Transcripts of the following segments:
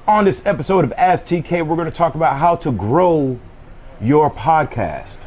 On this episode of Ask TK, we're going to talk about how to grow your podcast.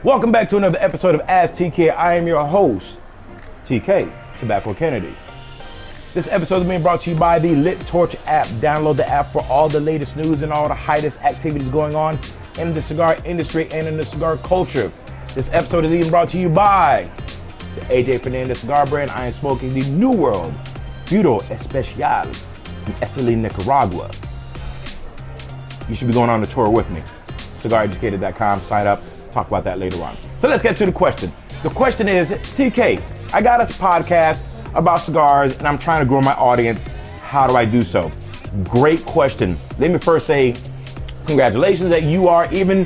Welcome back to another episode of Ask TK. I am your host, TK, Tobacco Kennedy. This episode is being brought to you by the Lit Torch app. Download the app for all the latest news and all the hottest activities going on in the cigar industry and in the cigar culture. This episode is even brought to you by the AJ Fernandez cigar brand. I am smoking the New World Puro Especial from Esteli, Nicaragua. You should be going on the tour with me. CigarEducated.com, sign up. Talk about that later on. So let's get to the question. The question is, TK, I got a podcast about cigars and I'm trying to grow my audience. How do I do so? Great question. Let me first say congratulations that you are even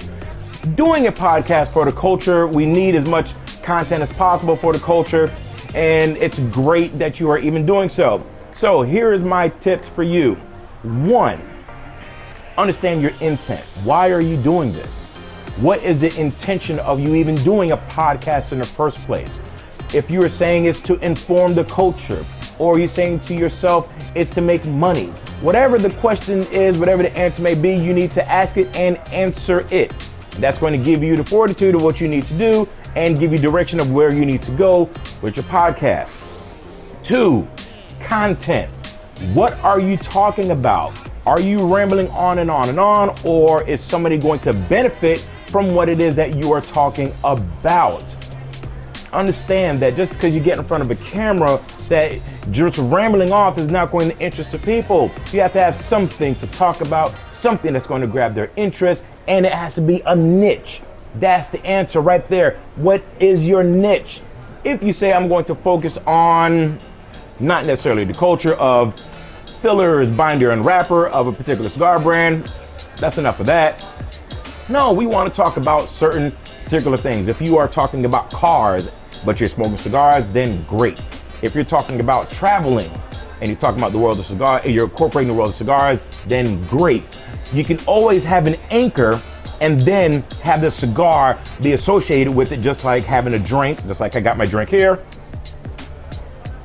doing a podcast for the culture. We need as much content as possible for the culture, and it's great that you are even doing so. So here is my tips for you. 1, understand your intent. Why are you doing this? What is the intention of you even doing a podcast in the first place? If you are saying it's to inform the culture, or you're saying to yourself it's to make money, whatever the question is, whatever the answer may be, you need to ask it and answer it. That's going to give you the fortitude of what you need to do and give you direction of where you need to go with your podcast. 2, content. What are you talking about? Are you rambling on and on and on, or is somebody going to benefit from what it is that you are talking about? Understand that just because you get in front of a camera, that just rambling off is not going to interest the people. You have to have something to talk about, something that's going to grab their interest, and it has to be a niche. That's the answer right there. What is your niche? If you say I'm going to focus on not necessarily the culture of fillers, binder, and wrapper of a particular cigar brand, that's enough of that. No, we want to talk about certain particular things. If you are talking about cars, but you're smoking cigars, then great. If you're talking about traveling and you're talking about the world of cigars, you're incorporating the world of cigars, then great. You can always have an anchor and then have the cigar be associated with it, just like having a drink, just like I got my drink here.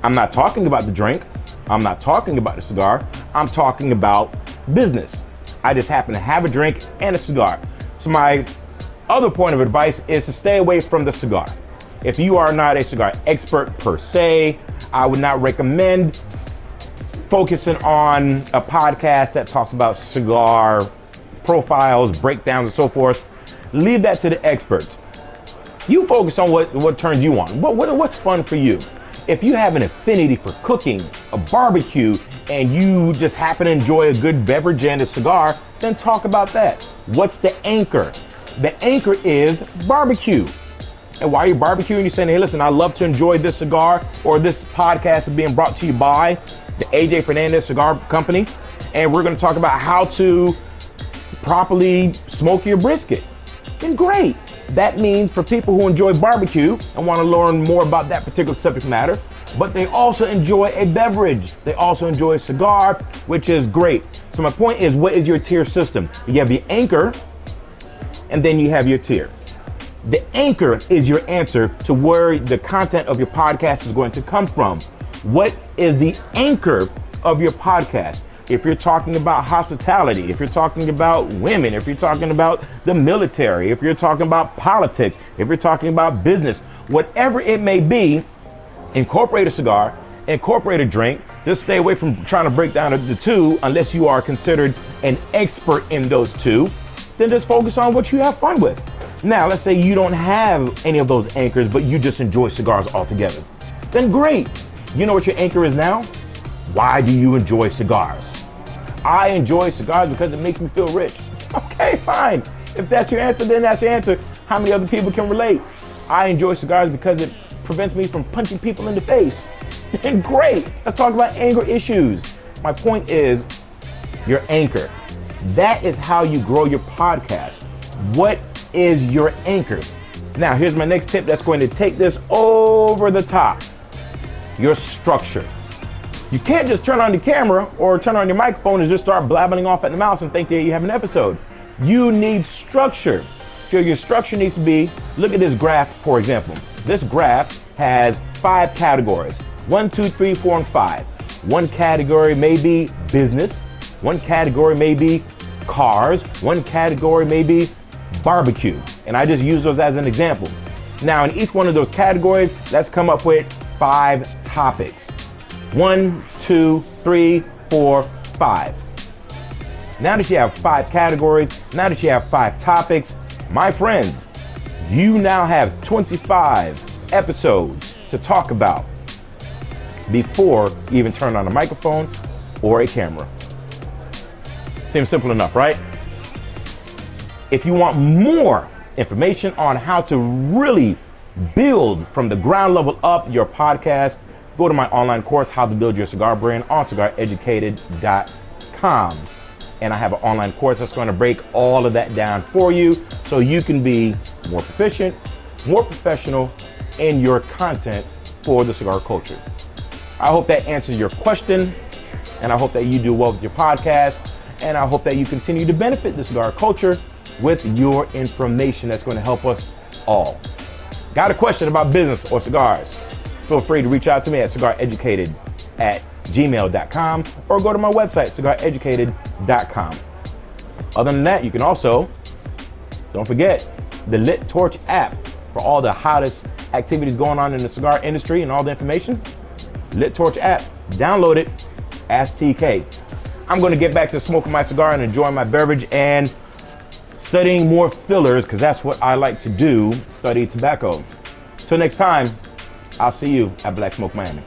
I'm not talking about the drink. I'm not talking about the cigar. I'm talking about business. I just happen to have a drink and a cigar. So my other point of advice is to stay away from the cigar. If you are not a cigar expert per se, I would not recommend focusing on a podcast that talks about cigar profiles, breakdowns, and so forth. Leave that to the experts. You focus on what turns you on. What's fun for you? If you have an affinity for cooking, a barbecue, and you just happen to enjoy a good beverage and a cigar, then talk about that. What's the anchor? The anchor is barbecue. And while you're barbecuing, you're saying, hey, listen, I love to enjoy this cigar, or this podcast is being brought to you by the AJ Fernandez Cigar Company. And we're going to talk about how to properly smoke your brisket. Then great. That means for people who enjoy barbecue and want to learn more about that particular subject matter, but they also enjoy a beverage. They also enjoy a cigar, which is great. So my point is, what is your tier system? You have your anchor, and then you have your tier. The anchor is your answer to where the content of your podcast is going to come from. What is the anchor of your podcast? If you're talking about hospitality, if you're talking about women, if you're talking about the military, if you're talking about politics, if you're talking about business, whatever it may be, incorporate a cigar, incorporate a drink. Just stay away from trying to break down the two unless you are considered an expert in those two. Then just focus on what you have fun with. Now, let's say you don't have any of those anchors, but you just enjoy cigars altogether. Then great. You know what your anchor is now? Why do you enjoy cigars? I enjoy cigars because it makes me feel rich. Okay, fine. If that's your answer, then that's your answer. How many other people can relate? I enjoy cigars because it prevents me from punching people in the face. then great. Let's talk about anger issues. My point is your anchor. That is how you grow your podcast. What is your anchor? Now, here's my next tip that's going to take this over the top. Your structure. You can't just turn on the camera or turn on your microphone and just start blabbing off at the mouth and think that you have an episode. You need structure. So your structure needs to be, look at this graph, for example. This graph has 5 categories. 1, 2, 3, 4, and 5. One category may be business. One category may be cars. One category may be barbecue. And I just use those as an example. Now, in each one of those categories, let's come up with 5 topics. 1, 2, 3, 4, 5. Now that you have 5 categories, now that you have 5 topics, my friends, you now have 25 episodes to talk about before you even turn on a microphone or a camera. Seems simple enough, right? If you want more information on how to really build from the ground level up your podcast, go to my online course, How to Build Your Cigar Brand, on cigareducated.com. And I have an online course that's going to break all of that down for you so you can be more proficient, more professional in your content for the cigar culture. I hope that answers your question, and I hope that you do well with your podcast, and I hope that you continue to benefit the cigar culture with your information that's going to help us all. Got a question about business or cigars? Feel free to reach out to me at cigareducated@gmail.com or go to my website, cigareducated.com. Other than that, you can also, don't forget, the Lit Torch app for all the hottest activities going on in the cigar industry and all the information. Lit Torch app, download it, ask TK. I'm going to get back to smoking my cigar and enjoying my beverage and studying more fillers, because that's what I like to do, study tobacco. Till next time, I'll see you at Black Smoke Miami.